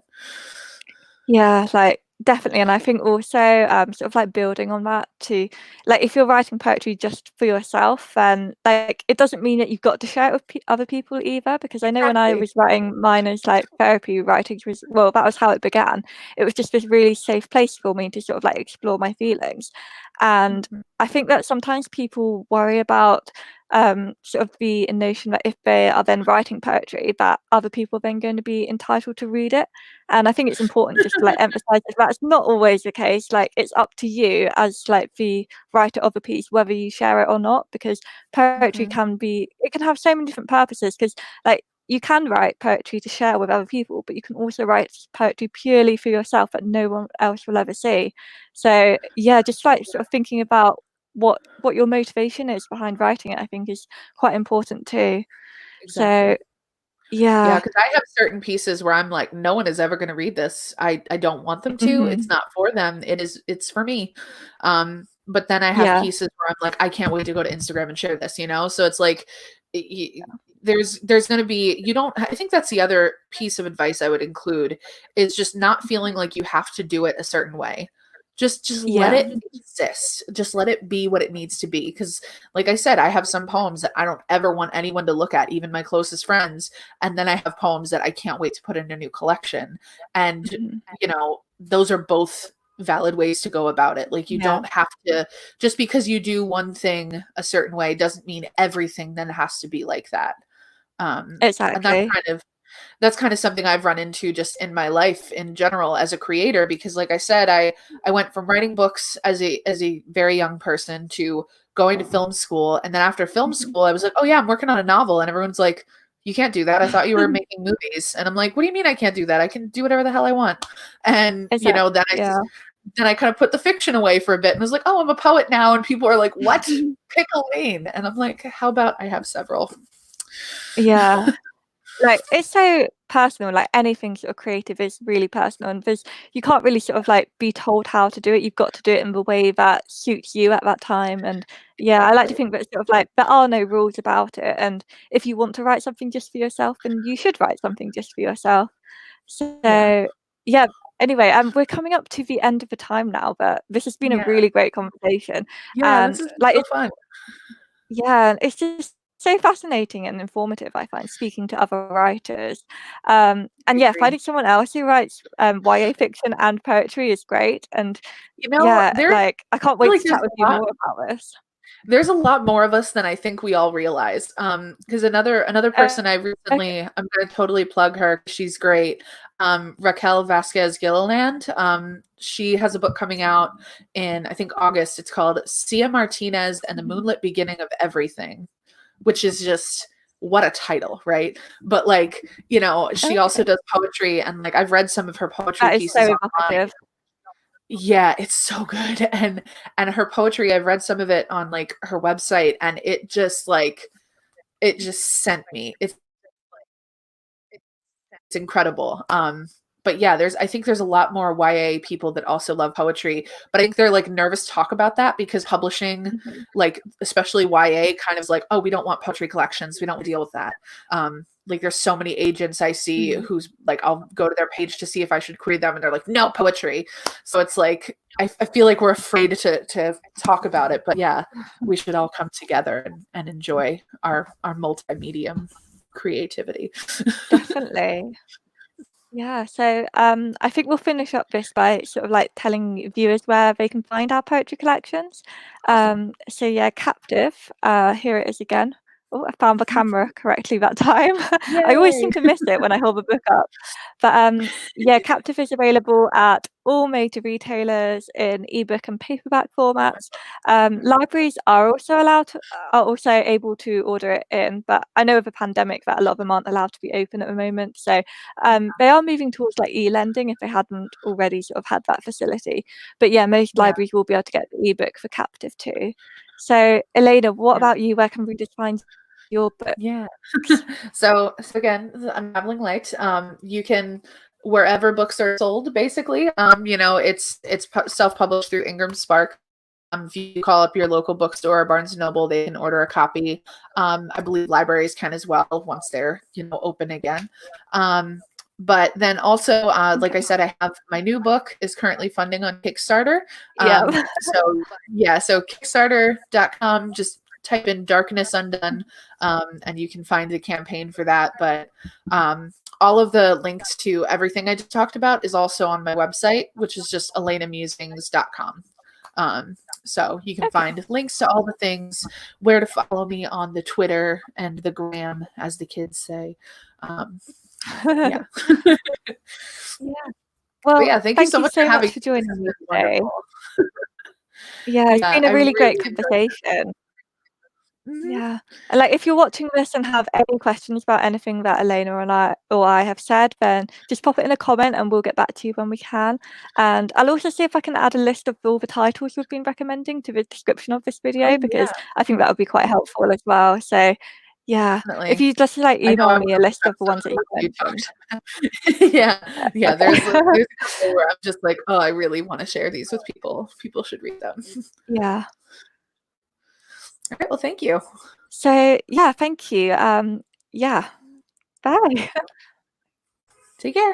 Yeah, like definitely. And I think also sort of like building on that too, like if you're writing poetry just for yourself, then like it doesn't mean that you've got to share it with other people either, because I know when I was writing mine as like therapy writing was, well, that was how it began. It was just this really safe place for me to sort of like explore my feelings. And I think that sometimes people worry about sort of the notion that if they are then writing poetry, that other people are then going to be entitled to read it. And I think it's important just to like emphasize that that's not always the case. Like it's up to you as like the writer of a piece whether you share it or not, because poetry can be, it can have so many different purposes, because like you can write poetry to share with other people, but you can also write poetry purely for yourself that no one else will ever see. So yeah, just like sort of thinking about what your motivation is behind writing it, I think is quite important too. Exactly. So yeah. Because I have certain pieces where I'm like, no one is ever going to read this. I don't want them to. It's not for them. It's for me. But then I have Yeah. pieces where I'm like, I can't wait to go to Instagram and share this, So it's like, there's going to be, I think that's the other piece of advice I would include, is just not feeling like you have to do it a certain way. Just let Yeah. it exist. Just let it be what it needs to be. Because like I said, I have some poems that I don't ever want anyone to look at, even my closest friends. And then I have poems that I can't wait to put in a new collection. And, those are both valid ways to go about it. Like you Yeah. don't have to, just because you do one thing a certain way doesn't mean everything then has to be like that. And Exactly. that's kind of something I've run into just in my life in general as a creator, because like I said, I went from writing books as a very young person to going to film school. And then after film school, I was like, oh yeah, I'm working on a novel. And everyone's like, you can't do that. I thought you were making movies. And I'm like, what do you mean I can't do that? I can do whatever the hell I want. And Exactly. then I kind of put the fiction away for a bit and was like, oh, I'm a poet now. And people are like, what? Pickle Lane. And I'm like, how about I have several? Yeah. Like it's so personal, like anything sort of creative is really personal, and you can't really sort of like be told how to do it. You've got to do it in the way that suits you at that time. And yeah, I like to think that sort of like there are no rules about it, and if you want to write something just for yourself, then you should write something just for yourself. Yeah. So yeah, anyway, we're coming up to the end of the time now, but this has been a Yeah. really great conversation. Yeah. This And is like so fun. yeah, it's just so fascinating and informative, I find, speaking to other writers. And I yeah, agree. finding someone else who writes YA fiction and poetry is great. And yeah, There I like I can't feel wait like to chat with you more about this. there's a lot more of us than I think we all realize. Because another Uh, person I okay. recently, I'm gonna totally plug her. She's great. Raquel Vasquez Gilliland. She has a book coming out in I think August. It's called Sia Martinez and the Moonlit Beginning of Everything, which is just what a title, right? But like, she also Okay. does poetry, and like I've read some of her poetry That is so pieces online. evocative. Yeah, it's so good. And her poetry, I've read some of it on like her website, and it just sent me. It's incredible. But yeah, I think there's a lot more YA people that also love poetry, but I think they're like nervous to talk about that because publishing, like especially YA, kind of is like, oh, we don't want poetry collections. We don't deal with that. Like there's so many agents I see who's like, I'll go to their page to see if I should query them, and they're like, no poetry. So it's like I feel like we're afraid to talk about it, but yeah, we should all come together and enjoy our multimedia creativity. Definitely. Yeah, so I think we'll finish up this by sort of like telling viewers where they can find our poetry collections. Awesome. So yeah, Captive, here it is again. Oh, I found the camera correctly that time. I always Yay. seem to miss it when I hold the book up. But yeah, Captive is available at all major retailers in ebook and paperback formats. Libraries are also able to order it in, but I know with the pandemic that a lot of them aren't allowed to be open at the moment. So they are moving towards like e-lending if they hadn't already sort of had that facility. But yeah, most Yeah. libraries will be able to get the ebook for Captive too. So Elayna, what Yeah. about you? Where can readers find your book? Yeah. So again, Unraveling Light. You can wherever books are sold, basically. It's self-published through Ingram Spark. If you call up your local bookstore or Barnes and Noble, they can order a copy. I believe libraries can as well once they're open again. But then also, like I said, I have my new book is currently funding on Kickstarter. Yeah. So Kickstarter.com, just type in Darkness Undone, and you can find the campaign for that. But all of the links to everything I just talked about is also on my website, which is just elaynamusings.com. So you can find links to all the things, where to follow me on the Twitter and the gram, as the kids say. Yeah. Yeah. Well, yeah, thank you so much for having me. joining me today. Wonderful. Yeah, it's been a really great enjoyed it. conversation. Mhm. Yeah. And like if you're watching this and have any questions about anything that Elayna or I have said, then just pop it in a comment and we'll get back to you when we can. And I'll also see if I can add a list of all the titles we've been recommending to the description of this video, because I think that would be quite helpful as well. So yeah, if Definitely. you just like I know email I'm me a list of the ones that you you mentioned. yeah. There's a Okay. couple where I'm just like, oh, I really want to share these with people. People should read them. Yeah. All right. Well, thank you. So yeah, thank you. Yeah. Bye. Take care.